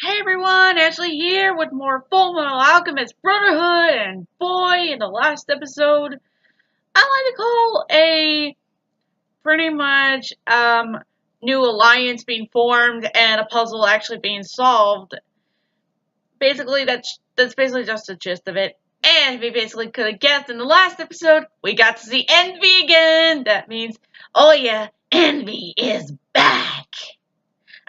Hey everyone, Ashley here with more Full Metal Alchemist Brotherhood, and boy, in the last episode, I like to call a pretty much new alliance being formed and a puzzle actually being solved. Basically, that's basically just the gist of it. And if you basically could have guessed in the last episode, we got to see Envy again. That means, oh yeah, Envy is back.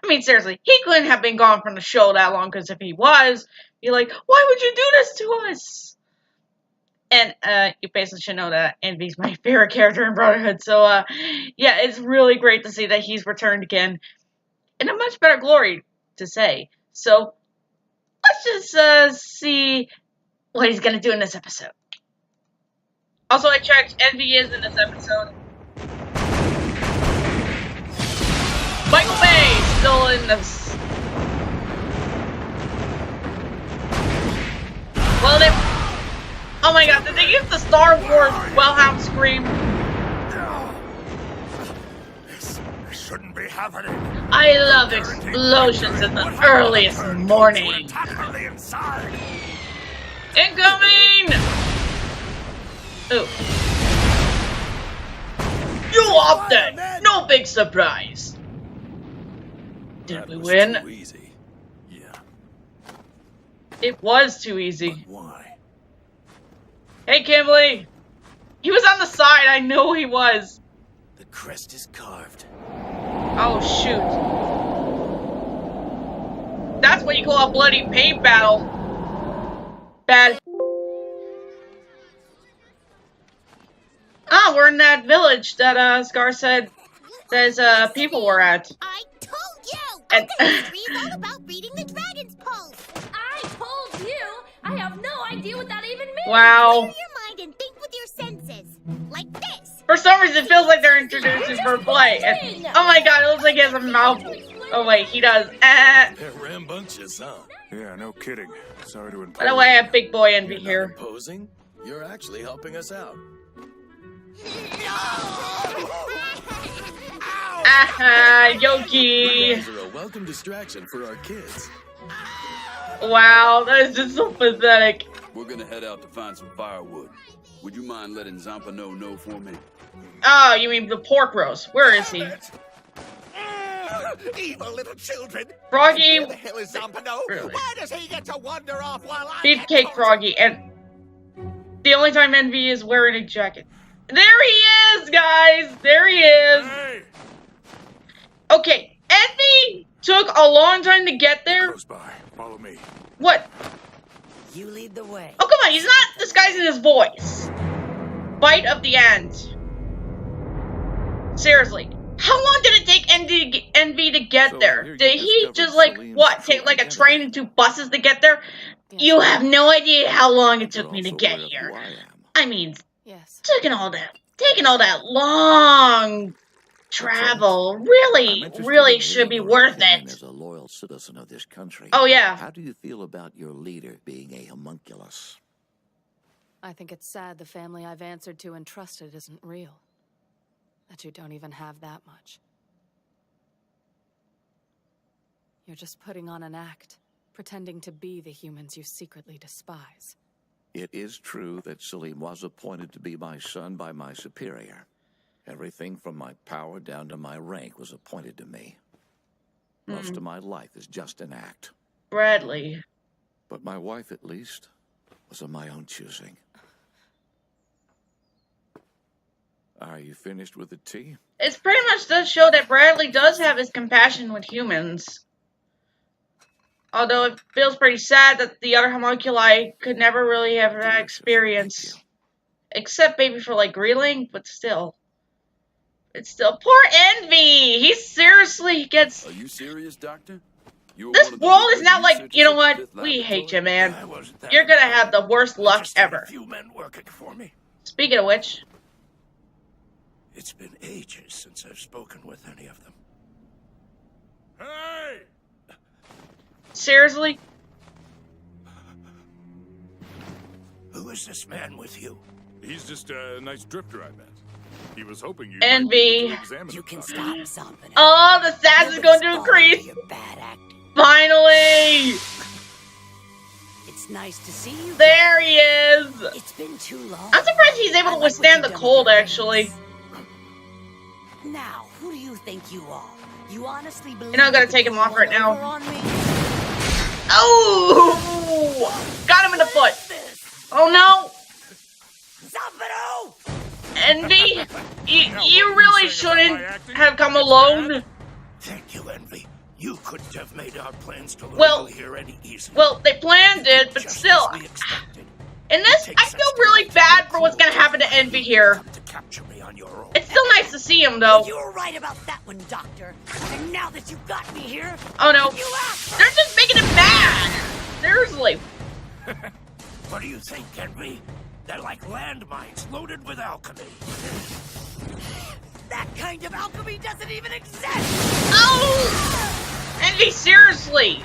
I mean, seriously, he couldn't have been gone from the show that long, because if he was, you're like, why would you do this to us? And, you basically should know that Envy's my favorite character in Brotherhood, so, yeah, it's really great to see that he's returned again, in a much better glory, to say. So, let's just, see what he's gonna do in this episode. Also, I checked, Envy is in this episode. Michael Bay still in this. Well, they. Oh my god, did they use the Star Wars Wellhound scream? This shouldn't be happening. I love explosions in the earliest morning. Incoming! Ooh. You opted! No big surprise. Did we win? Too easy. Yeah. It was too easy. But why? Hey, Kimberly! He was on the side, I know he was. The crest is carved. Oh, shoot. That's what you call a bloody paint battle. Bad. Ah, we're in that village that, Scar said there's, people were at. I told you! And The history is all about reading the dragon's pulse. I told you! I have no idea what that even means! Wow. Clear your mind and think with your senses. Like this. For some reason, it feels like they're introducing for play. And, oh my god, it looks like he has a mouth. Oh wait, he does. They're rambunctious, huh? Yeah, no kidding. Sorry to impose. By the way, I have big boy envy here. Imposing? You're actually helping us out. Aha, Yoki. These are a welcome distraction for our kids. Wow, that is just so pathetic. We're gonna head out to find some firewood. Would you mind letting Zampano know for me? Oh, you mean the pork roast? Where is he? Evil little children. Froggy. Where the hell is Zampano? Really? Why does he get to wander off while I Beefcake Froggy, and the only time Envy is wearing a jacket. There he is, guys! There he is! Hey! Okay, Envy took a long time to get there. Close by. Follow me. What? You lead the way. Oh, come on, he's not disguising his voice. Bite of the end. Seriously. How long did it take Envy to get there? Did he just, like, what, take, like, a train and 2 buses to get there? You have no idea how long it took me to get here. I mean, Yes. taking all that long travel really should be worth it. As a loyal citizen of this country. Oh, yeah. How do you feel about your leader being a homunculus? I think it's sad the family I've answered to and trusted isn't real. That you don't even have that much. You're just putting on an act, pretending to be the humans you secretly despise. It is true that Salim was appointed to be my son by my superior. Everything from my power down to my rank was appointed to me. Most of my life is just an act. Bradley. But my wife, at least, was of my own choosing. Are you finished with the tea? It's pretty much does show that Bradley does have his compassion with humans. Although it feels pretty sad that the other homunculi could never really have that experience. Except maybe for, like, GreeLing, but still. It's still poor Envy! He seriously gets... Are you serious, Doctor? This world is now like, you know what? We hate you, man. You're gonna have the worst luck ever. Few men working for me. Speaking of which... It's been ages since I've spoken with any of them. Hey! Seriously? Who is this man with you? He's just a nice drifter I met. He was hoping you Envy. might be able to examine You the can property. stop something. Oh, the sass is going to increase. Your bad acting. Finally! It's nice to see you. There he is! It's been too long. I'm surprised he's able to withstand the cold, actually. Now, who do you think you are? You honestly believe You're not gonna take him off right now. on me? Oh! Got him in the foot. Oh no! Zampano! Envy, you really shouldn't have come alone. Thank you, Envy. You couldn't have made our plans to Well- lure you here any easier. Well, they planned it, but Just still. as we expected. In this, I feel really bad for what's gonna happen to Envy here. Come to capture me on your own. It's still nice to see him, though. You were right about that one, Doctor. And now that you've got me here, Oh no. you asked. They're just making him mad! Seriously. What do you think, Envy? They're like landmines loaded with alchemy. That kind of alchemy doesn't even exist. Oh! Envy, seriously.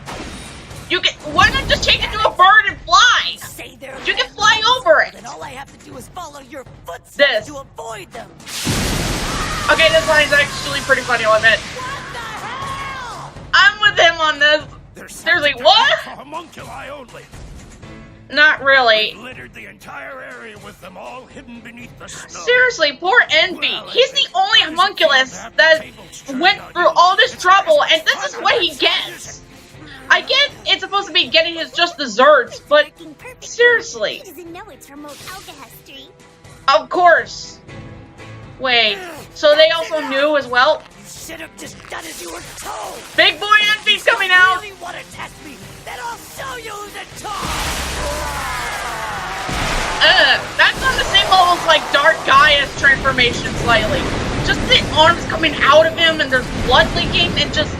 Why not just change it to a bird and fly? Say they're You can fly over it. Then all I have to do is follow your footsteps This. to avoid them. Okay, this line's actually pretty funny, I'll admit. What the hell? I'm with him on this. They're Seriously, sent to what? for homunculi only. Not really. Littered the entire area with them all hidden beneath the snow. Seriously, poor Envy. He's the only homunculus that went through all this trouble, and this is what he gets. I get it's supposed to be getting his just desserts, but seriously. He doesn't know it's remote Alcahestry. Of course. Wait, so they also knew as well? You should have just done as you were told. Big boy Envy's coming out! Really want to test me? Then I'll show you who's in charge. That's on the same level as like Dark Gaia's transformation slightly. Just the arms coming out of him and there's blood leaking and just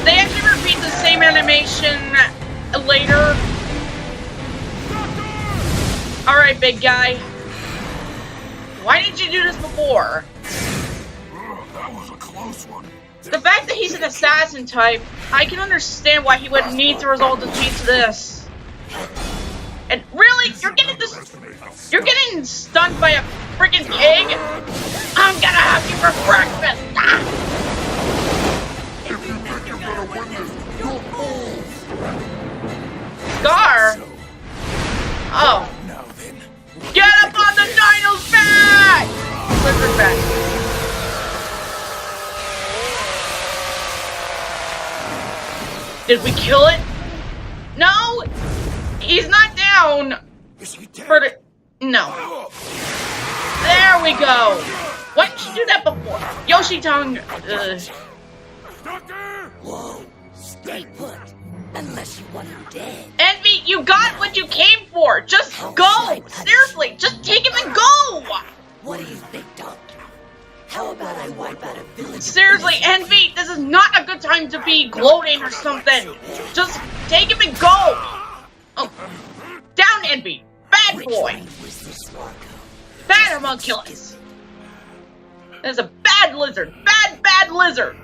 They actually repeat the same animation later. Alright, big guy. Why didn't you do this before? That was a close one. The fact that he's an assassin type, I can understand why he would need to resort to cheat to this. And really, you're getting stung by a freaking pig? I'm gonna have you for breakfast. Ah! Scar? Oh. Now then. Get up on the dino's back! Lizard back. Did we kill it? No! He's not down! Is he dead? For the... No. There we go! Why didn't you do that before? Yoshi Tongue... Doctor! Whoa, stay put. Unless you want him dead. Envy, you got what you came for! Just go! Seriously, just take him and go! What do you think, Doctor? How about I wipe out a village? Seriously, Envy, this is not a good time to be gloating or something. Just take him and go! Oh. Down, Envy! Bad boy! Was this Marco? Bad homunculus! That's a bad lizard! Bad lizard!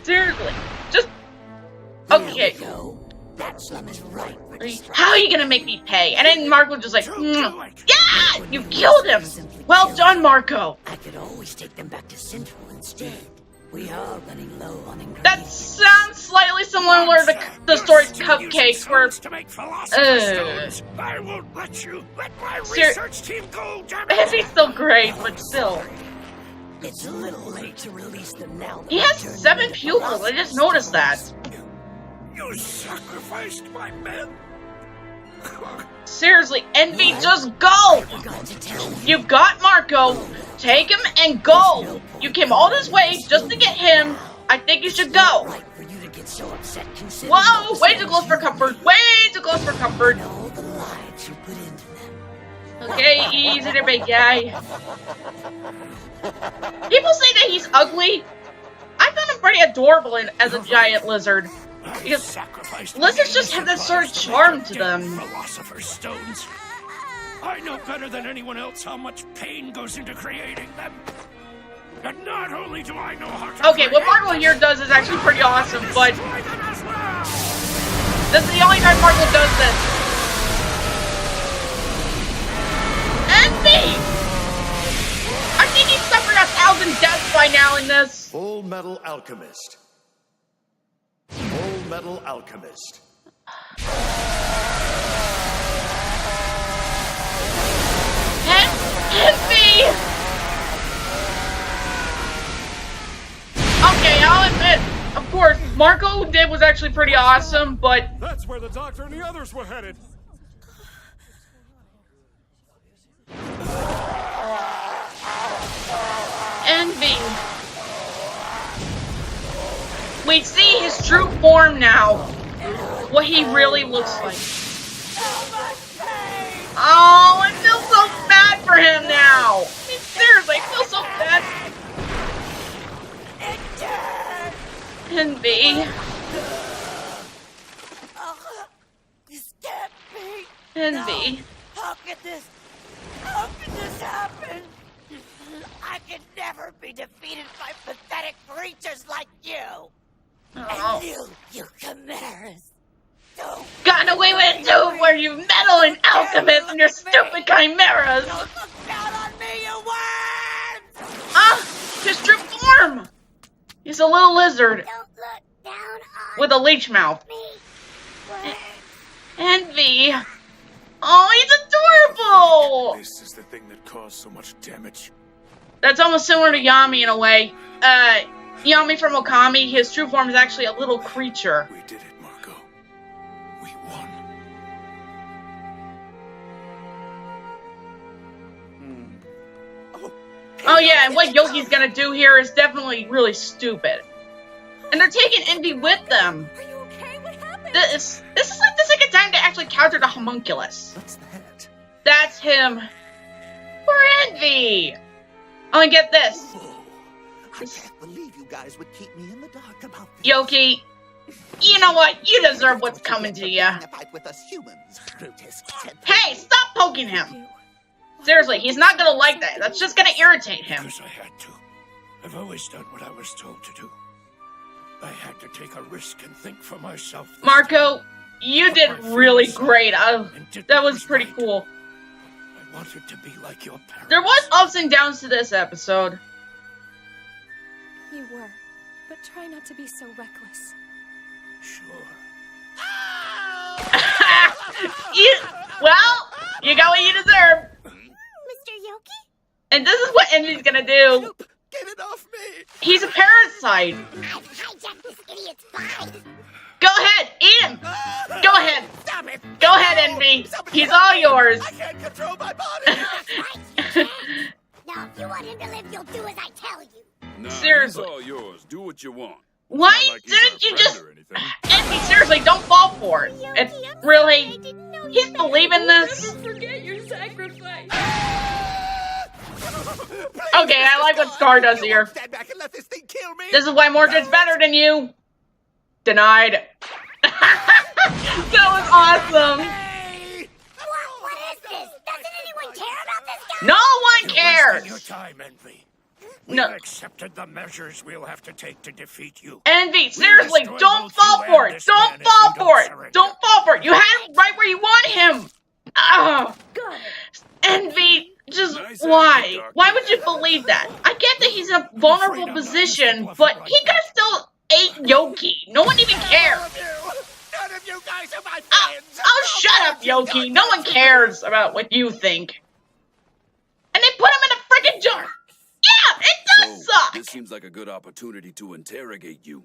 Seriously, just... Okay. There we go. That slum is right for destruction. How are you gonna make me pay? And then Marco just like, yeah! You killed him! Well done, Marco! I could always take them back to Central instead. We are running low on ingredients. That sounds slightly similar to the story's Cupcakes, where... To make philosopher's stones. I won't let my research team go, damn it! He's still great, but still. It's a little late to release them now. He has 7 pupils, I just noticed that. You sacrificed my men? Seriously, Envy, just go! Forgot to tell you. You've got Marco. Take him and go. You came all this way just to get him. I think you should go. Right for you to get so upset considering Whoa, way too close for comfort. Way too close for comfort. all the lives you put into them. Okay, easy there, big guy. People say that he's ugly. I found him pretty adorable as a giant lizard. Because lizards just have that sort of charm to them. Philosopher's stones. I know better than anyone else how much pain goes into creating them. And not only do I know how to Okay, what Marco here does is actually pretty awesome, but destroy them as well. this is the only time Marco does this. Envy! I think he's suffered 1,000 deaths by now, and this? Full Metal Alchemist. Full Metal Alchemist. Envy! Okay, I'll admit, of course, Marco did was actually pretty awesome, but... That's where the doctor and the others were headed. Envy. We see his true form now. What he really looks like. Oh, I feel so bad for him now. I mean, seriously, I feel so bad. Envy. Envy. How could this happen? I could never be defeated by pathetic creatures like you. Oh. And you chimeras. Don't Gotten away with it too, where you meddle in alchemists and your stupid chimeras. look down on me, you worms! Ah, his true form. He's a little lizard Don't look down on with a leech mouth. me. Worms. Envy. Oh, he's adorable. This is the thing that caused so much damage. That's almost similar to Yami in a way. Yami from Okami, his true form is actually a little creature. We did it, Marco. We won. Oh yeah, and what Yogi's gonna do here is definitely really stupid. And they're taking Envy with them. Are you okay? What happened? This is like the second time to actually counter the homunculus. What's that? That's him. For Envy. Oh, and get this. I can't believe you guys would keep me in the dark about this. Yoki, you know what? You deserve what's coming to you. Fight with us humans. Hey, stop poking him. Seriously, he's not gonna like that. That's just gonna irritate him. Because I had to. I've always done what I was told to do. I had to take a risk and think for myself. Marco, you did really great. That was pretty cool. I wanted to be like your parents. There was ups and downs to this episode. You were, but try not to be so reckless. Sure. Well, you got what you deserve. Mr. Yoki? And this is what Envy's gonna do. Get it off me! He's a parasite. I've hijacked this idiot's vibe. Go ahead, eat him. Go ahead. Stop it! Go ahead, Envy. He's all yours. I can't control my body! Right, you can. Now, if you want him to live, you'll do as I tell you. Nah, Seriously. it's all yours. Do what you want. Why Not like he's didn't our you friend just... or anything. Envy, seriously, don't fall for it. Yoki, It's I'm sorry. I really... didn't know He's you. believing this. Never forget your sacrifice. Okay, I like what Scar does here. Stand back and let this thing kill me! This is why Mordred's better than you. Denied. That was awesome. What is this? Doesn't anyone care about this guy? No one Wasting your cares. time, Envy. We've No. accepted the measures we'll have to take to defeat you. Envy, seriously, destroy don't both fall you for and it. this Don't man if fall you for don't it. surrender. Don't fall for it. You had it right where you want him. Ah, Got it. Envy, just Nice why? acting, Doc. Why would you believe that? I get that he's in a vulnerable position, but he could have still ate Yoki. No one even cares. None of you guys are my Oh, friends! oh, shut up, Yoki. No one cares about what you think. And they put him in a freaking jar. Yeah, it does So, suck. this seems like a good opportunity to interrogate you.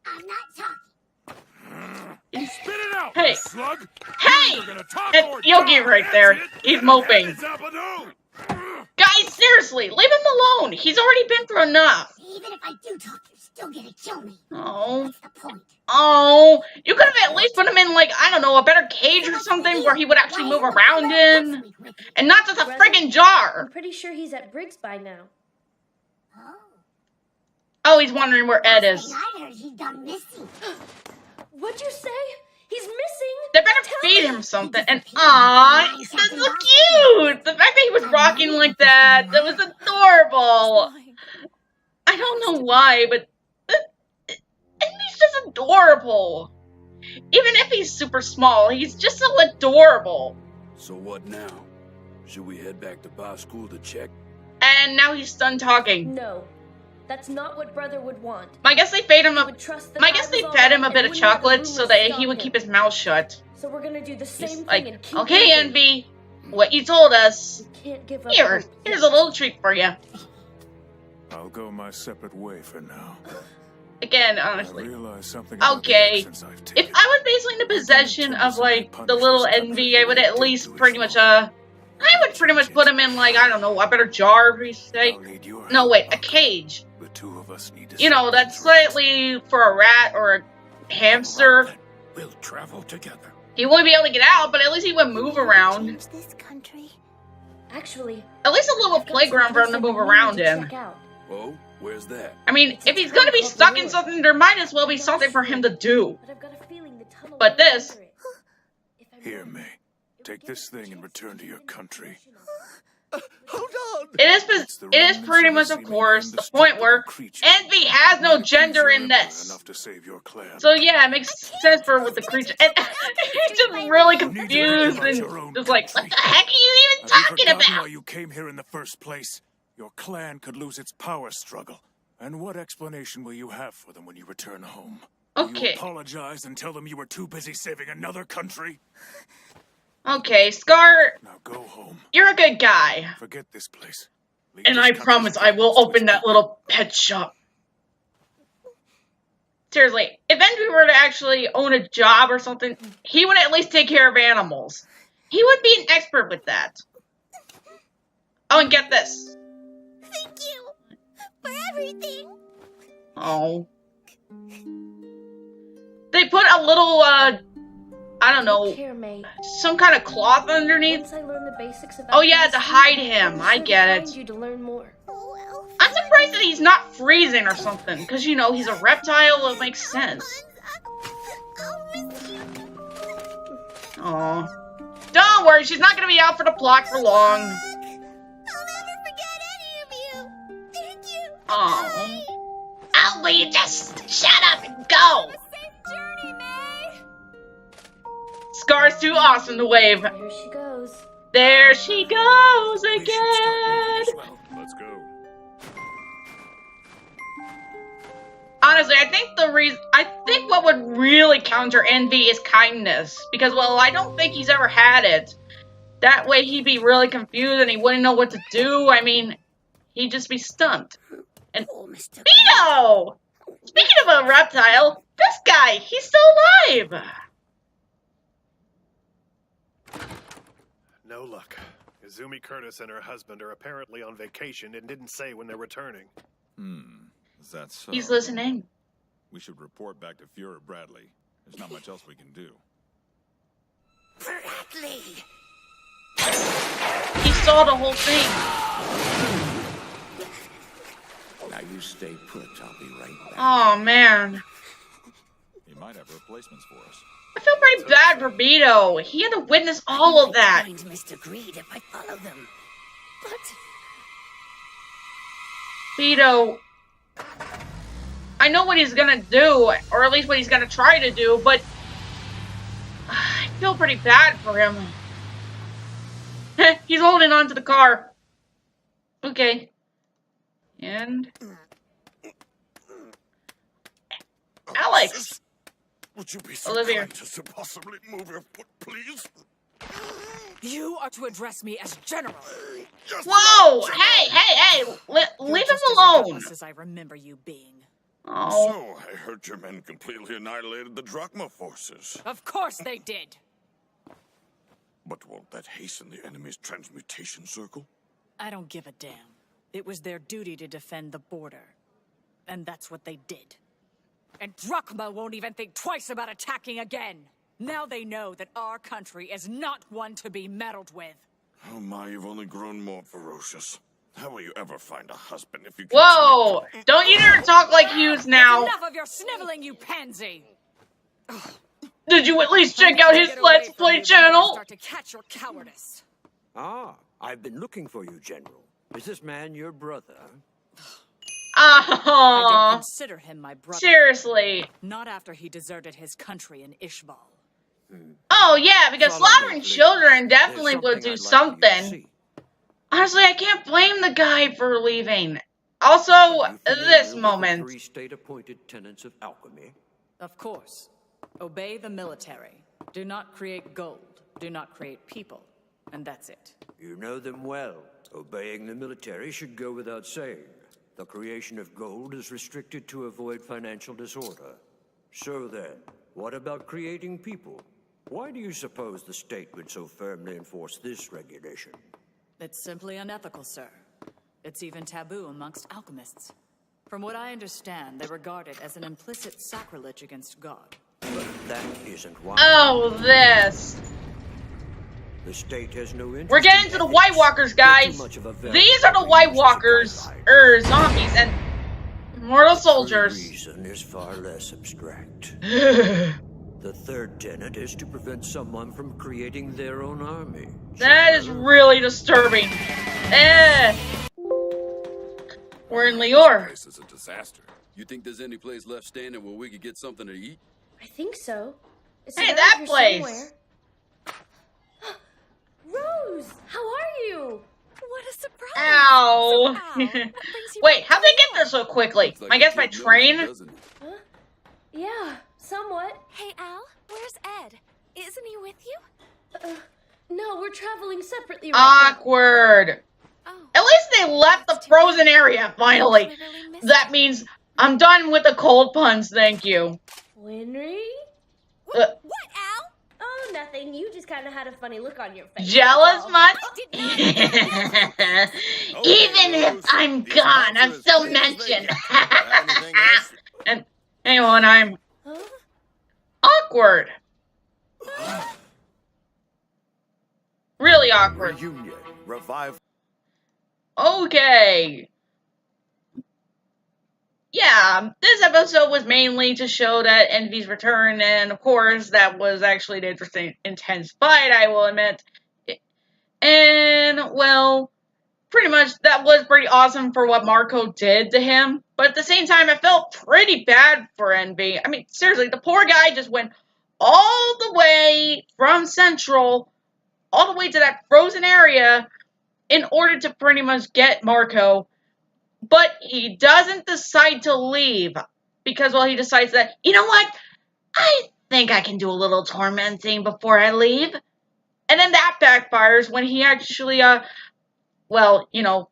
I'm not talking. Spit it out, Hey. you slug! Hey! You're gonna talk It's or Yogi die. right That's there. it. He's moping. Hands up and no. Guys, seriously, leave him alone. He's already been through enough. Even if I do talk, you're still gonna kill me. Oh. What's the point? Oh, you could have at least put him in, like, I don't know, a better cage or something where he would actually move around in. And not just a friggin' jar. I'm pretty sure he's at Briggs by now. Oh. Oh, he's wondering where Ed Last is. thing I heard, he's gone missing. What'd you say? He's missing? They better feed him something. And aw, that's so cute. The fact that he was rocking like that was adorable. I don't know why, but he's just adorable. Even if he's super small, he's just so adorable. So what now? Should we head back to bar school to check? And now he's done talking. No. That's not what Brother would want. I guess they fed him He would trust that I guess I they was fed him a alright bit and of wouldn't let the chocolate so rumors that he stop would him. keep his mouth shut. So we're gonna do the same He's thing like, and keep okay, moving. Envy, what you told us. We can't give up Here's hope a yet. little treat for you. I'll go my separate way for now. Again, I honestly. realize something about Okay. the actions I've If taken. I was basically in the possession of, like, the little Envy, I would at least pretty much, I would pretty much put him in, like, I don't know, a better jar, per se. I'll need your No, help, wait, a Uncle. cage. The two of us need to You know, set that's things right. slightly for a rat or a hamster. All right, then. We'll travel together. He wouldn't be able to get out, but at least he would move around. Change this country. Actually, At least a little I've got playground some for him to place move I've been around meaning to in. check out. Oh, where's that? I mean, if he's gonna be stuck in something, there might as well be something for him to do. But I've got a feeling the tunnel But runs this- under it. If I'm Here, wrong, May. it would Take give this us a thing and chance return to your get country. Hold on! It's the It is remnants pretty of a much, of seemingly course, the point where indestructible creature Envy has no might appease gender your in emperor this. enough to save your clan. So yeah, it makes sense for what the creature. And he's just really You need to think confused about and your own just like, what country. the heck are you even Have you talking forgotten about? why you came here in the first place? Your clan could lose its power struggle. And what explanation will you have for them when you return home? Will you Okay. apologize and tell them you were too busy saving another country? Okay, Scar, Now go home. you're a good guy. Forget this place. Leave And this I country's promise I will problems to open its that people. little pet shop. Seriously, if Envy were to actually own a job or something, he would at least take care of animals. He would be an expert with that. Oh, and get this. Thank you for everything. Oh. They put a little, I don't know, Look here, May. some kind of cloth underneath. Once I learn the basics about Oh yeah, things, to hide him. I'll be I sure get to it. find you to learn more. Oh, well. I'm surprised that he's not freezing or something, because, you know, he's a reptile, it makes sense. I'll miss you. Aw. Don't worry, she's not gonna be out for the plot for long. I'll never forget any of you. Thank you. Aw. Oh, will you just shut up and go? Safe journey, May. Scar's too awesome to wave. There she goes. There she goes We should start moving again. as well. Let's go. Honestly, I think what would really counter Envy is kindness. Because, well, I don't think he's ever had it. That way he'd be really confused and he wouldn't know what to do. I mean, he'd just be stumped. And Oh, Mr. Beto! Speaking of a reptile, this guy, he's still alive! No luck. Izumi Curtis and her husband are apparently on vacation and didn't say when they're returning. Is that so? He's listening. We should report back to Fuhrer Bradley. There's not much else we can do. Bradley. He saw the whole thing. Now you stay put. I'll be right back. Oh, man. He might have replacements for us. I feel pretty bad for Beto. He had to witness all of that. Find Mr. Greed if I follow them. But Beto, I know what he's gonna do, or at least what he's gonna try to do, but I feel pretty bad for him. He's holding on to the car. Okay. And Alex. Would you be so Olivia. kind as to possibly move your foot, please? You are to address me as General. Just Whoa! about Hey! You're Leave him just as alone! reckless as I remember you being. Oh. So, I heard your men completely annihilated the Drachma forces. Of course they did. But won't that hasten the enemy's transmutation circle? I don't give a damn. It was their duty to defend the border. And that's what they did. And Drachma won't even think twice about attacking again. Now they know that our country is not one to be meddled with. Oh my, you've only grown more ferocious. How will you ever find a husband if you can Whoa! Don't you dare talk like Hughes now. Enough of your sniveling, you pansy! Did you at least check out his Let's Play channel? Start to catch your cowardice. Ah, I've been looking for you, General. Is this man your brother? I don't Oh, consider him my brother. seriously. Not after he deserted his country in Ishbal. Oh yeah, because Follow slaughtering me, please. children definitely There's would do I'd like you to something. see. Honestly, I can't blame the guy for leaving. Also, Are you this familiar with the moment. 3 state-appointed tenets of alchemy? Of course. Obey the military. Do not create gold. Do not create people. And that's it. You know them well. Obeying the military should go without saying. The creation of gold is restricted to avoid financial disorder. So then, what about creating people? Why do you suppose the state would so firmly enforce this regulation? It's simply unethical, sir. It's even taboo amongst alchemists. From what I understand, they regard it as an implicit sacrilege against God. But that isn't why. Oh, this. The state has no interest. We're getting to the White Walkers, guys. These are the White Walkers, zombies, and mortal soldiers. The reason is far less abstract. The third tenet is to prevent someone from creating their own army. That is really disturbing. We're in Lior. This is a disaster. You think there's any place left standing where we could get something to eat? I think so. It's Hey, around that here place. somewhere. Rose, how are you? What a surprise! Ow. Wait, how'd they get there so quickly? Like I guess by train? Huh? Yeah, somewhat. Hey, Al, where's Ed? Isn't he with you? No, we're traveling separately right Awkward. Oh, At least they left the frozen area, finally. I really missed That means I'm done with the cold puns, thank you. now. Winry? What, Al? Oh, nothing. You just kind of had a funny look on your face. Jealous that's all. much? Did not. Even if I'm gone, I'm still mentioned. And anyone, I'm Huh? awkward. Really awkward. Reunion. Revive. Okay. Yeah, this episode was mainly to show that Envy's return, and of course, that was actually an interesting, intense fight, I will admit. And, well, pretty much that was pretty awesome for what Marco did to him, but at the same time, I felt pretty bad for Envy. I mean, seriously, the poor guy just went all the way from Central, all the way to that frozen area, in order to pretty much get Marco. But he doesn't decide to leave because, well, he decides that, you know what? I think I can do a little tormenting before I leave. And then that backfires when he actually, well, you know,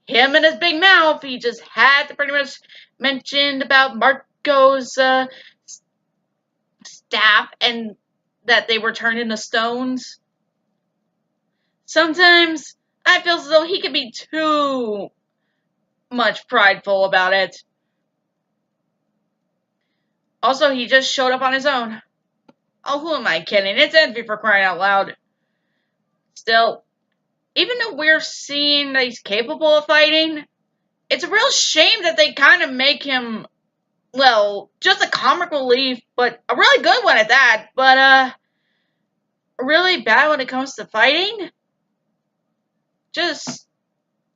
him and his big mouth, he just had to pretty much mention about Marco's staff and that they were turned into stones. Sometimes I feel as though he could be too much prideful about it. Also, he just showed up on his own. Oh, who am I kidding? It's Envy, for crying out loud. Still, even though we're seeing that he's capable of fighting, it's a real shame that they kind of make him, well, just a comic relief, but a really good one at that, but, really bad when it comes to fighting. Just,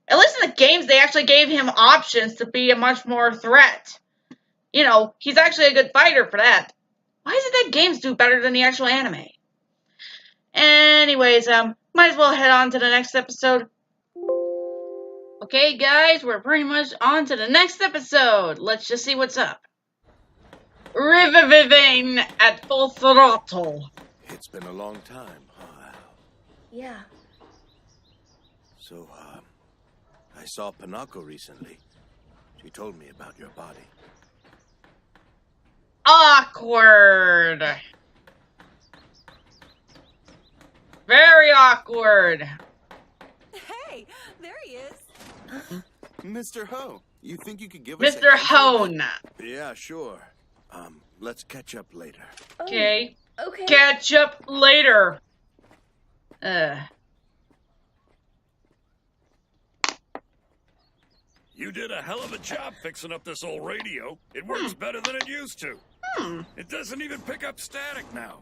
at least in the games, they actually gave him options to be a much more threat. You know, he's actually a good fighter for that. Why is it that games do better than the actual anime? Anyways, might as well head on to the next episode. Okay, guys, we're pretty much on to the next episode. Let's just see what's up. Reviving at full throttle. It's been a long time, huh? Yeah. So, I saw Pinocchio recently. She told me about your body. Awkward. Very awkward. Hey, there he is. Mr. Ho, you think you could give us Mr. Hone. Yeah, sure. Let's catch up later. Okay. Okay. Catch up later. You did a hell of a job fixing up this old radio. It works better than it used to. It doesn't even pick up static now.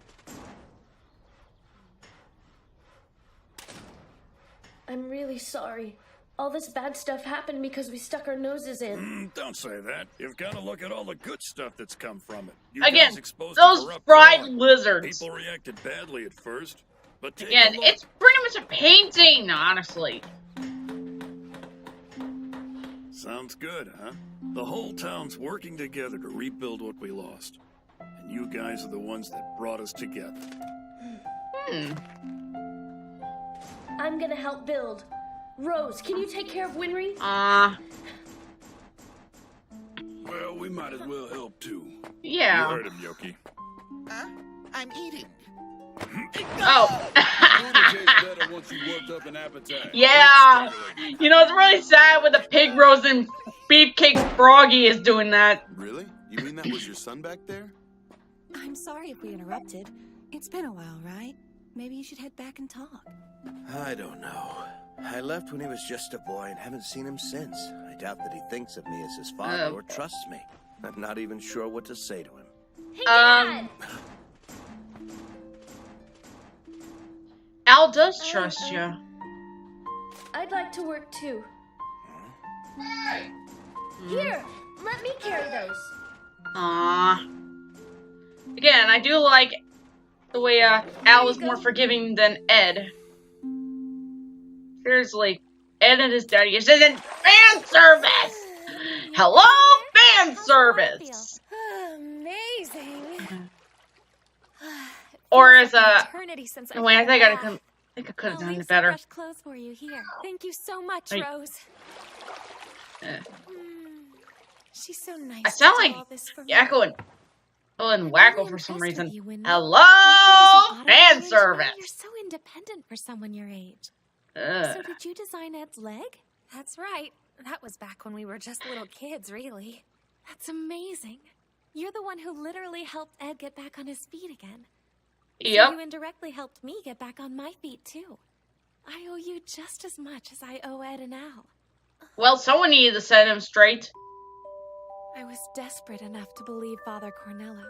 I'm really sorry. All this bad stuff happened because we stuck our noses in. Don't say that. You've got to look at all the good stuff that's come from it. You Again, guys exposed those to corrupt fried fraud. lizards. People reacted badly at first, but take Again, a look. it's pretty much a painting, honestly. Sounds good, huh? The whole town's working together to rebuild what we lost. And you guys are the ones that brought us together. I'm gonna help build. Rose, can you take care of Winry? Well, we might as well help too. Yeah. You heard him, Yoki. Huh? I'm eating. Oh. Better once you worked up an appetite. Yeah. You know, it's really sad when the pig roast and beefcake Froggy is doing that. Really? You mean that was your son back there? I'm sorry if we interrupted. It's been a while, right? Maybe you should head back and talk. I don't know. I left when he was just a boy and haven't seen him since. I doubt that he thinks of me as his father or trusts me. I'm not even sure what to say to him. Hey, Dad! Al does trust you. I'd like to work too. Here, let me carry those. Again, I do like the way Al is more forgiving than Ed. Seriously, Ed and his daddy is in fan service. Hello, fan service. Amazing. Or as Since wait, I think I could have done it better. Fresh clothes for you here. Thank you so much, Wait. Rose. She's so nice. I sound to do like all this for me. Yakko and Wacko for some reason. You, Winry. Hello, fan You're service. so independent for someone your age. Ugh. So did you design Ed's leg? That's right. That was back when we were just little kids, really. That's amazing. You're the one who literally helped Ed get back on his feet again. Yep. So you indirectly helped me get back on my feet, too. I owe you just as much as I owe Ed and Al. Well, someone needed to set him straight. I was desperate enough to believe Father Cornello.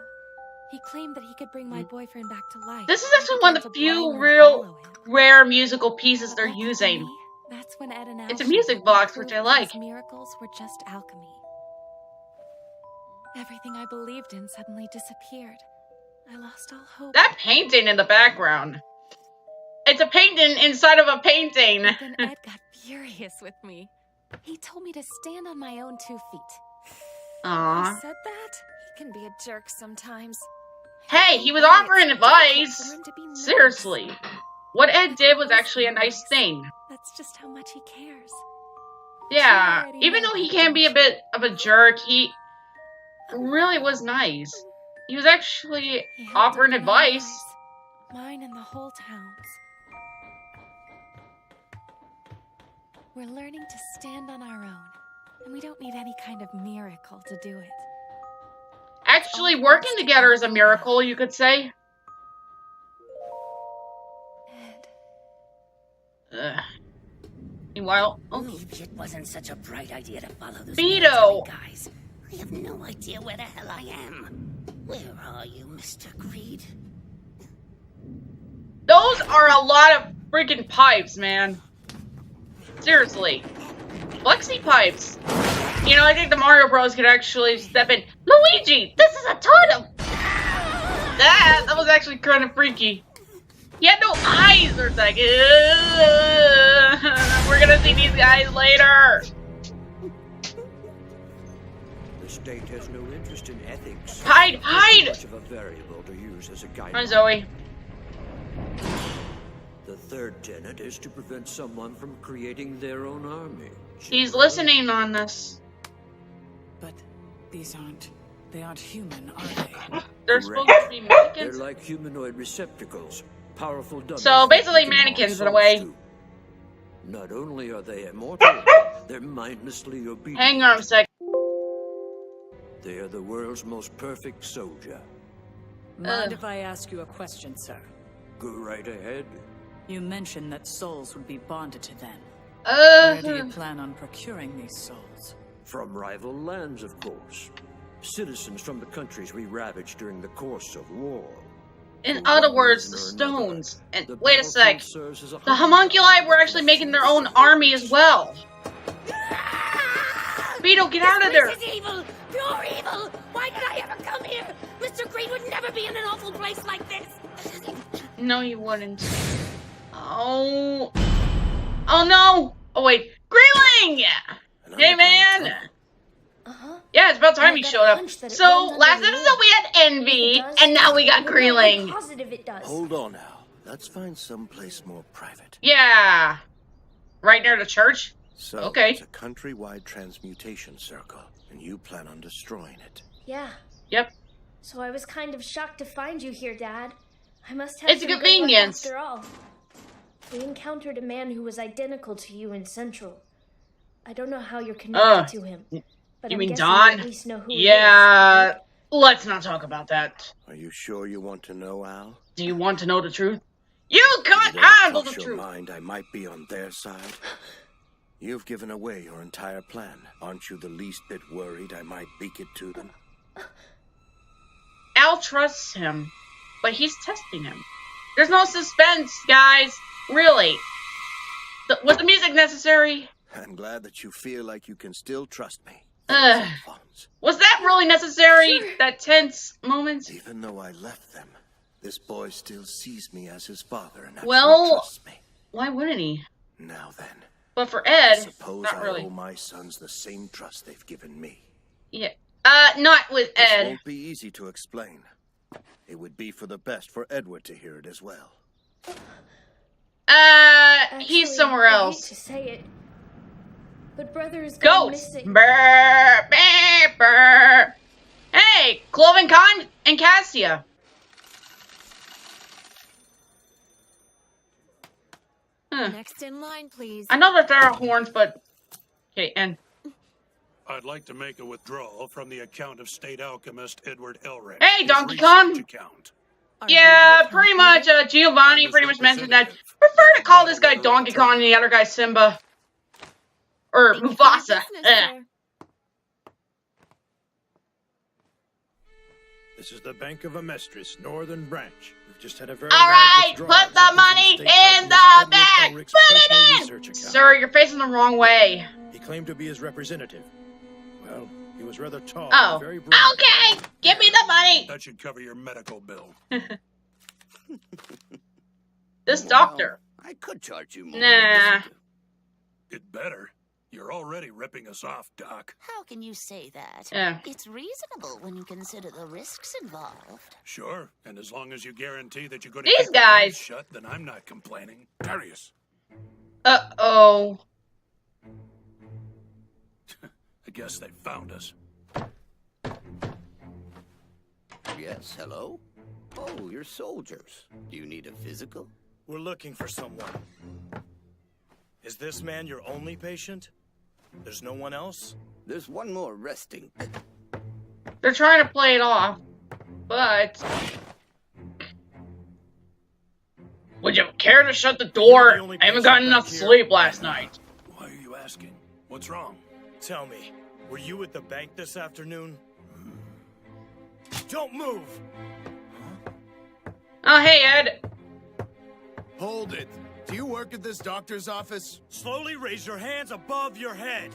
He claimed that he could bring my boyfriend back to life. This is actually one of the few real rare musical pieces they're using. That's when Ed and Al It's a music box, which I like. Miracles were just alchemy. Everything I believed in suddenly disappeared. I lost all hope. That painting in the background. It's a painting inside of a painting. Then Ed got furious with me. He told me to stand on my own 2 feet. Aww. He said that? He can be a jerk sometimes. Hey, he was offering advice. Seriously. What Ed did was actually a nice thing. That's just how much he cares. Yeah, even though he can be a bit of a jerk, he really was nice. He was actually offering advice. Mine and the whole town's. We're learning to stand on our own, and we don't need any kind of miracle to do it. Actually, working together is a miracle, you could say. Ed. Meanwhile, It wasn't such a bright idea to follow those Vito. military guys. I have no idea where the hell I am. Where are you, Mr. Greed? Those are a lot of freaking pipes, man. Seriously. Flexi pipes. You know, I think the Mario Bros could actually step in. Luigi, this is a ton of... That was actually kind of freaky. He had no eyes or like, we're gonna see these guys later. The state has no interest in ethics. Hide! Much of a variable to use as a guide. Hi, Zoe. The third tenet is to prevent someone from creating their own army. He's listening on this. But these they aren't human, are they? They're supposed to be mannequins. They're like humanoid receptacles, powerful dummies. So basically mannequins in a way. Not only are they immortal, they're mindlessly obedient. Hang on a sec. They are the world's most perfect soldier. Mind if I ask you a question, sir? Go right ahead. You mentioned that souls would be bonded to them. Where do you plan on procuring these souls? From rival lands, of course. Citizens from the countries we ravaged during the course of war. In other words, the stones. And wait a sec. The homunculi were actually making their own army as well. Vito, get out of there! This is evil! Pure evil! Why did I ever come here? Mr. Green would never be in an awful place like this! No, you wouldn't. Oh. Oh no! Oh wait. GreeLing! Hey, man! Yeah, it's about time he showed up. So, last episode we had Envy, and now we got GreeLing. Positive it does. Hold on now. Let's find someplace more private. Yeah. Right near the church? So, okay. It's a countrywide transmutation circle, and you plan on destroying it. Yeah. Yep. So I was kind of shocked to find you here, Dad. I must have it's a convenience. After all. We encountered a man who was identical to you in Central. I don't know how you're connected to him. But you I'm mean guessing Don? you at least know who yeah, he is, right? Let's not talk about that. Are you sure you want to know, Al? Do you want to know the truth? You can't handle the truth! Mind I might be on their side? You've given away your entire plan. Aren't you the least bit worried I might leak it to them? Al trusts him, but he's testing him. There's no suspense, guys. Really. Was the music necessary? I'm glad that you feel like you can still trust me. Was that really necessary? That tense moment? Even though I left them, this boy still sees me as his father and trusts me. Why wouldn't he? Now then. But for Ed, I suppose not really. I owe my sons the same trust they've given me. Yeah. Not with Ed. This won't be easy to explain. It would be for the best for Edward to hear it as well. Actually, he's somewhere else. I hate to say it, but Brother is Goats! missing. Brr, brr, brr. Hey, Cloven Con and Cassia. Next in line, please. I know that there are horns, but... Okay, and... I'd like to make a withdrawal from the account of state alchemist Edward Elric. Hey, Donkey Kong! Yeah, pretty much, Giovanni pretty much mentioned that. Prefer to call this guy Donkey Kong and the other guy Simba. Or Mufasa. This is the Bank of Amestris, Northern Branch. We've just had a very Alright, put the money in the bag! Put it in! Sir, you're facing the wrong way. He claimed to be his representative. Well, he was rather tall. Oh, very broad. okay! Give me the money! That should cover your medical bill. This doctor. I could charge you more. Nah. It better. You're already ripping us off, Doc. How can you say that? Yeah. It's reasonable when you consider the risks involved. Sure, and as long as you guarantee that you're going to These keep your mouth guys. shut, then I'm not complaining. Darius. Uh-oh. I guess they found us. Yes, hello? Oh, you're soldiers. Do you need a physical? We're looking for someone. Is this man your only patient? There's no one else? There's one more resting. They're trying to play it off, but... Would you care to shut the door? I haven't gotten enough sleep last night. Why are you asking? What's wrong? Tell me, were you at the bank this afternoon? Don't move! Oh, hey, Ed. Hold it. Do you work at this doctor's office? Slowly raise your hands above your head.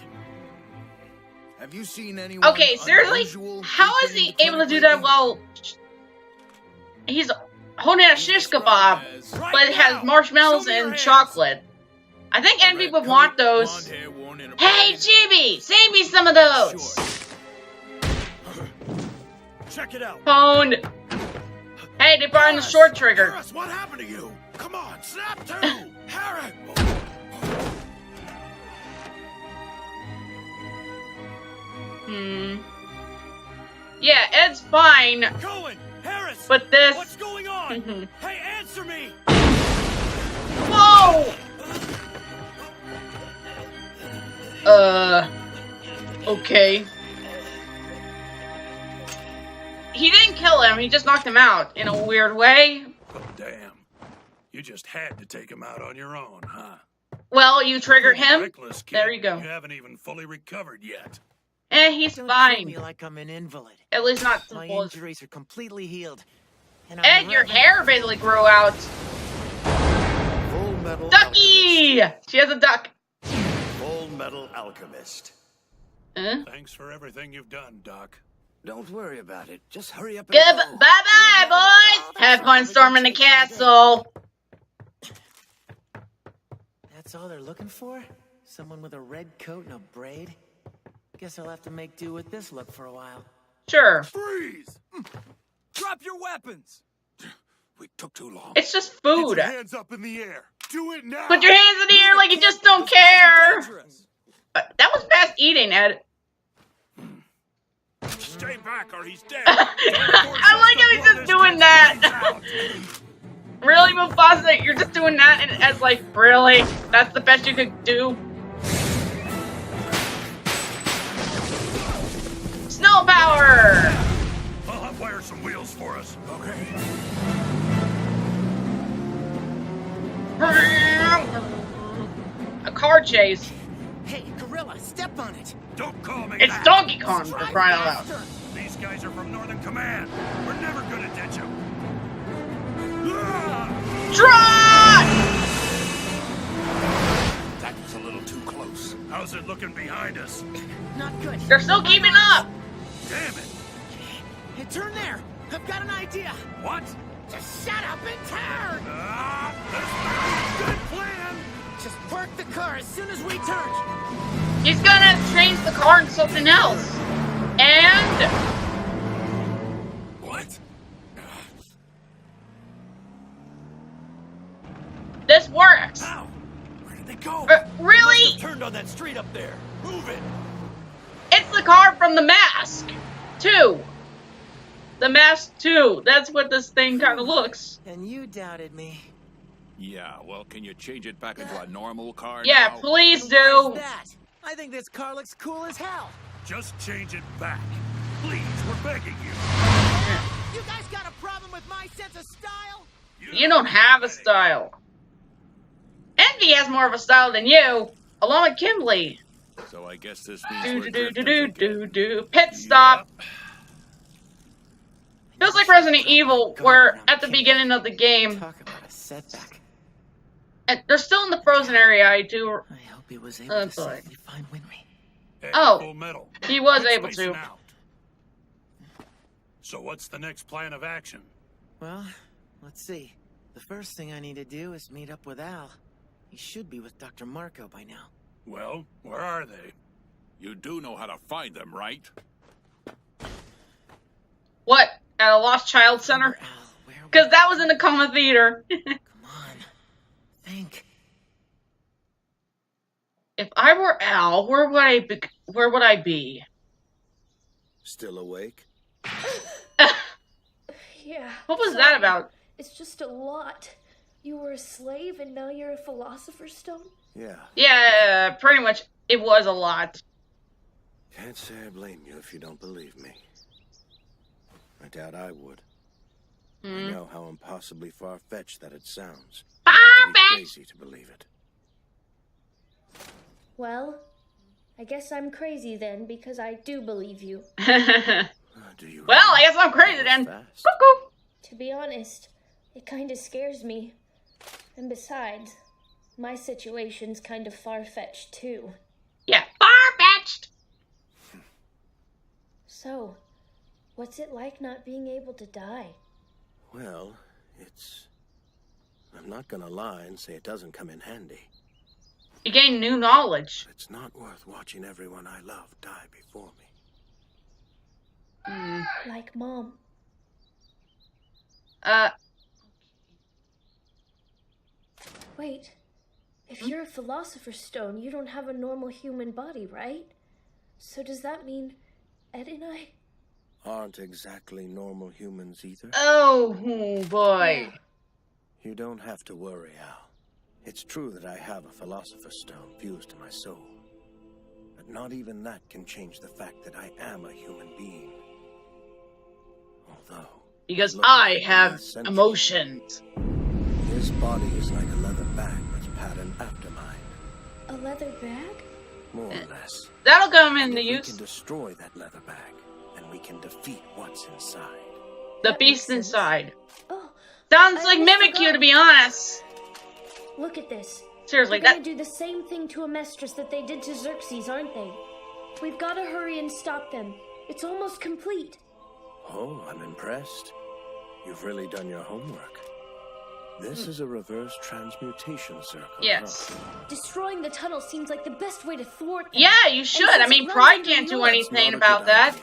Have you seen anyone Okay, seriously? How is he able to do that while... He's holding a shish kebab, but it has marshmallows and chocolate. I think Envy would want those. Hey, Chibi! Save me some of those! Check it out. Phone. Hey, they burned the short trigger. Harris, what happened to you? Come on, snap to! Harris! Yeah, Ed's fine. Cohen! Harris! But this... What's going on? Hey, answer me! Whoa! Okay. He didn't kill him, he just knocked him out in a weird way. Oh, damn. You just had to take him out on your own, huh? Well, you triggered him. Reckless, kid. There you go. You haven't even fully recovered yet. He's Don't fine. treat me like I'm an invalid. At least not My supposed. injuries are completely healed. And Ed, your hair basically grew out. Full Metal Ducky! She has a duck. Full Metal Alchemist. Thanks for everything you've done, Doc. Don't worry about it. Just hurry up and Good. go. Bye-bye, boys. Have fun storming the castle. That's all they're looking for? Someone with a red coat and a braid? Guess I'll have to make do with this look for a while. Sure. Freeze! Drop your weapons! We took too long. It's just food. Get your hands up in the air. Do it now! Put your hands in the air like you just don't care. That was fast eating, Ed. Stay back or he's dead. I like how he's just doing that. Really, Mufasa? You're just doing that, and Ed's like, really? That's the best you could do? Snow power! I'll hotwire some wheels for us. Okay. A car chase. Hey, Gorilla, step on it. Don't call me It's that. Donkey Kong, for crying out loud. These guys are from Northern Command. We're never gonna ditch them. Try! That was a little too close. How's it looking behind us? Not good. They're still keeping up. Damn it. Hey, turn there. I've got an idea. What? Just shut up and turn. That's a good plan. Just park the car as soon as we turn. He's gonna change the car into something else. And... What? This works. How? Where did they go? Really? Must have turned on that street up there. Move it. It's the car from The Mask 2. The Mask 2. That's what this thing kind of looks. And you doubted me. Yeah, well, can you change it back into a normal car Yeah, now? please do. What's that? I think this car looks cool as hell. Just change it back. Please, we're begging you. You guys got a problem with my sense of style? You don't have a style. Envy has more of a style than you, along with Kimberly. So I guess this means Do we're do do drifters do do do. Pit stop. Feels like Resident Evil, where at the beginning of the game, Talk about a setback. and they're still in the frozen area. I do. I hope he was able to boy. safely find Winry. Hey, Oh, Full Metal. he was Quit able spacing to. out. So what's the next plan of action? Well, let's see. The first thing I need to do is meet up with Al. He should be with Dr. Marco by now. Well, where are they? You do know how to find them, right? What? At a Lost Child Center? Because that was in the Coma Theater. Think. If I were Al, where would I be? Where would I be? Still awake? Yeah. What was sorry. that about? It's just a lot. You were a slave and now you're a Philosopher's Stone? Yeah. Yeah, pretty much. It was a lot. Can't say I blame you if you don't believe me. I doubt I would. I know how impossibly far-fetched that it sounds. Far-fetched! Crazy to believe it. Well, I guess I'm crazy then because I do believe you. Do you Well, I guess I'm crazy then. Cuckoo. To be honest, it kind of scares me. And besides, my situation's kind of far-fetched too. Yeah, far-fetched. So, what's it like not being able to die? Well, it's... I'm not gonna lie and say it doesn't come in handy. You gain new knowledge. It's not worth watching everyone I love die before me. Like Mom. Wait. If you're a Philosopher's Stone, you don't have a normal human body, right? So does that mean Ed and I... Aren't exactly normal humans either? Oh, boy. You don't have to worry, Al. It's true that I have a Philosopher's Stone fused to my soul. But not even that can change the fact that I am a human being. Although... Because I have emotions. His body is like a leather bag that's patterned after mine. A leather bag? More or less. That'll come into We use. can destroy that leather bag, and we can defeat what's inside. The beast inside. Oh, Sounds I like almost Mimikyu, forgot. to be honest. Look at this. Seriously, They're gonna that... do the same thing to Amestris that they did to Xerxes, aren't they? We've got to hurry and stop them. It's almost complete. Oh, I'm impressed. You've really done your homework. This is a reverse transmutation circle. Yes. Destroying the tunnel seems like the best way to thwart them. Yeah, you should. I mean, Pride can't do anything about that.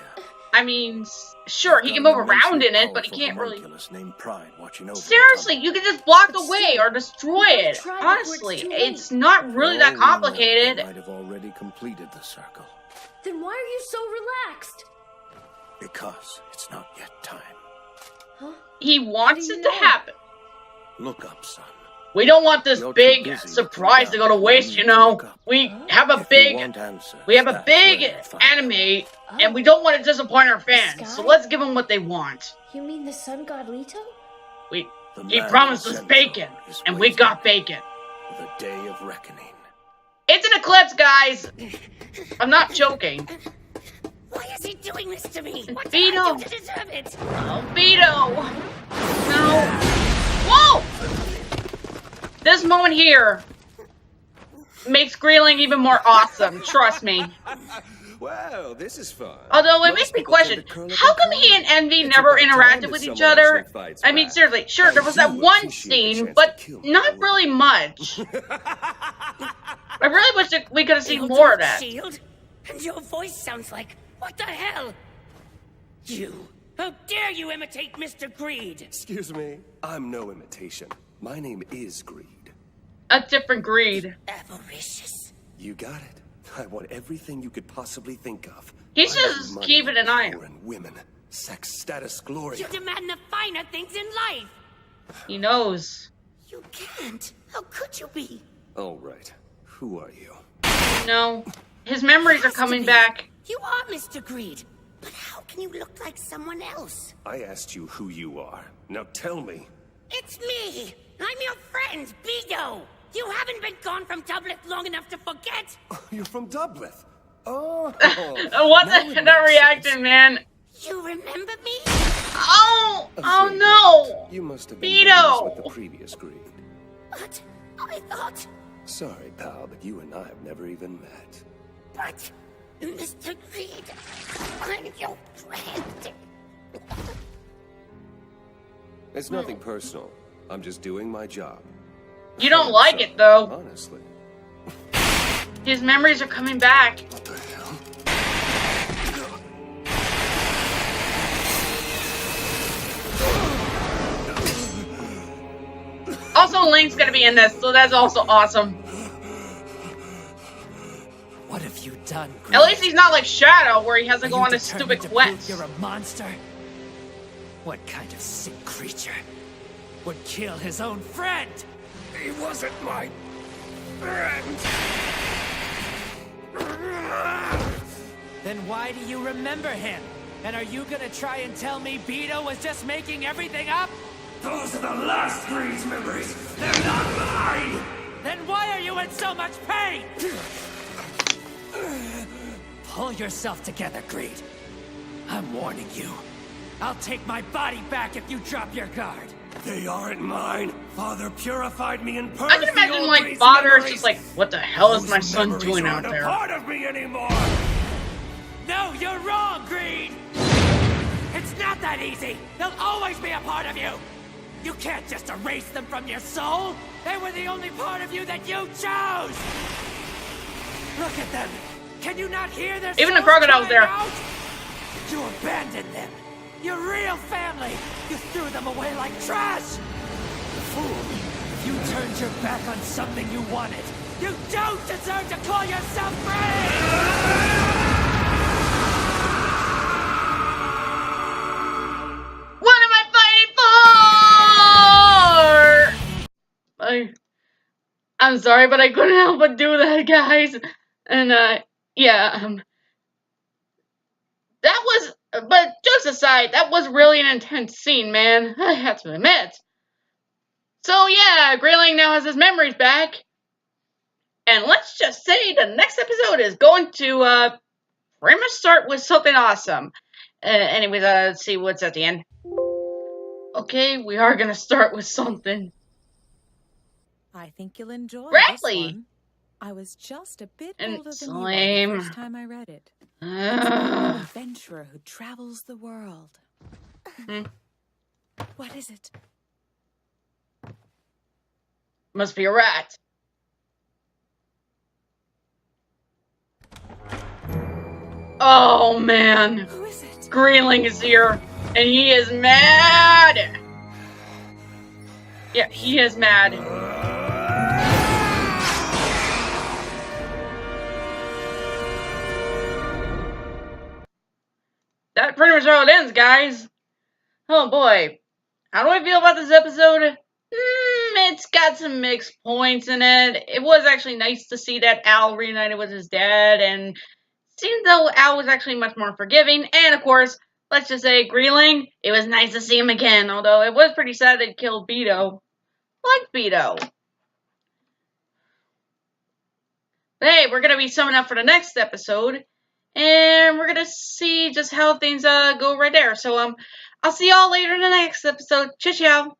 I mean, sure, he can move around in it, but he can't really... Named Pride watching over Seriously, you can just block the way or destroy it. Honestly, it's not really that complicated. They might have already completed the circle. Then why are you so relaxed? Because it's not yet time. Huh? He wants it to happen. Look up, son. We don't want this big surprise to go to waste, you know. We have a big anime, and we don't want to disappoint our fans. So let's give them what they want. You mean the sun god Leto? He promised us bacon, and we got bacon. The day of reckoning. It's an eclipse, guys. I'm not joking. Why is he doing this to me? What did Vito. I do to deserve it? Oh, Vito. No. Whoa! This moment here makes GreeLing even more awesome. Trust me. Wow, this is fun. Although it makes me question, how come he and Envy never interacted with each other? I mean, seriously, sure, there was that one scene, but not really much. I really wish that we could have seen more of that. Shield? And your voice sounds like... What the hell? You... How dare you imitate Mr. Greed? Excuse me, I'm no imitation. My name is Greed. A different Greed. Avaricious. You got it. I want everything you could possibly think of. He's just keeping an eye on women, sex, status, glory. You demand the finer things in life. He knows. You can't. How could you be? All right. Who are you? No. His memories are coming back. You are Mr. Greed. But how can you look like someone else? I asked you who you are. Now tell me. It's me. I'm your friend, Bigo. You haven't been gone from Dublith long enough to forget. You're from Dublith. Oh. What the reaction, man? You remember me? Oh no! You must have been buddies with the previous Greed. But I thought... Sorry, pal, but you and I have never even met. But, Mr. Greed, I'm your friend. It's nothing personal. I'm just doing my job. You don't like it, though. Honestly. His memories are coming back. What the hell? Also, Link's gonna be in this, so that's also awesome. What have you done, Greed? At least he's not like Shadow, where he has to go on a stupid quest. You're a monster? What kind of sick creature would kill his own friend? He wasn't my friend. Then why do you remember him? And are you gonna try and tell me Beto was just making everything up? Those are the last Greed's memories. They're not mine. Then why are you in so much pain? Pull yourself together, Greed. I'm warning you. I'll take my body back if you drop your guard. They aren't mine. Father purified me and purged I can imagine, like, Father's just like, what the hell is my son doing out there? Part of me anymore. No, you're wrong, Greed. It's not that easy. They'll always be a part of you. You can't just erase them from your soul. They were the only part of you that you chose. Look at them. Can you not hear their Even the souls crocodile's crying there. out? You abandoned them. Your real family. You threw them away like trash. Fool. You turned your back on something you wanted. You don't deserve to call yourself free. What am I fighting for? I'm sorry, but I couldn't help but do that, guys. And, yeah, that was, but jokes aside, that was really an intense scene, man. I have to admit. So, yeah, GreeLing now has his memories back. And let's just say the next episode is going to, pretty much start with something awesome. Anyways, let's see what's at the end. Okay, we are gonna start with something. I think you'll enjoy Bradley. this one. I was just a bit And older than lame. you were the first time I read it. It's about an adventurer who travels the world. What is it? Must be a rat. Oh man. Who is it? GreeLing is here, and he is mad. Yeah, he is mad. That pretty much how it ends, guys. Oh boy. How do I feel about this episode? It's got some mixed points in it. It was actually nice to see that Al reunited with his dad, and seemed though Al was actually much more forgiving. And of course, let's just say GreeLing, it was nice to see him again, although it was pretty sad they killed Beto. Like Beto. But hey, we're gonna be summing up for the next episode, and we're gonna see just how things go right there. So I'll see y'all later in the next episode. Ciao, ciao.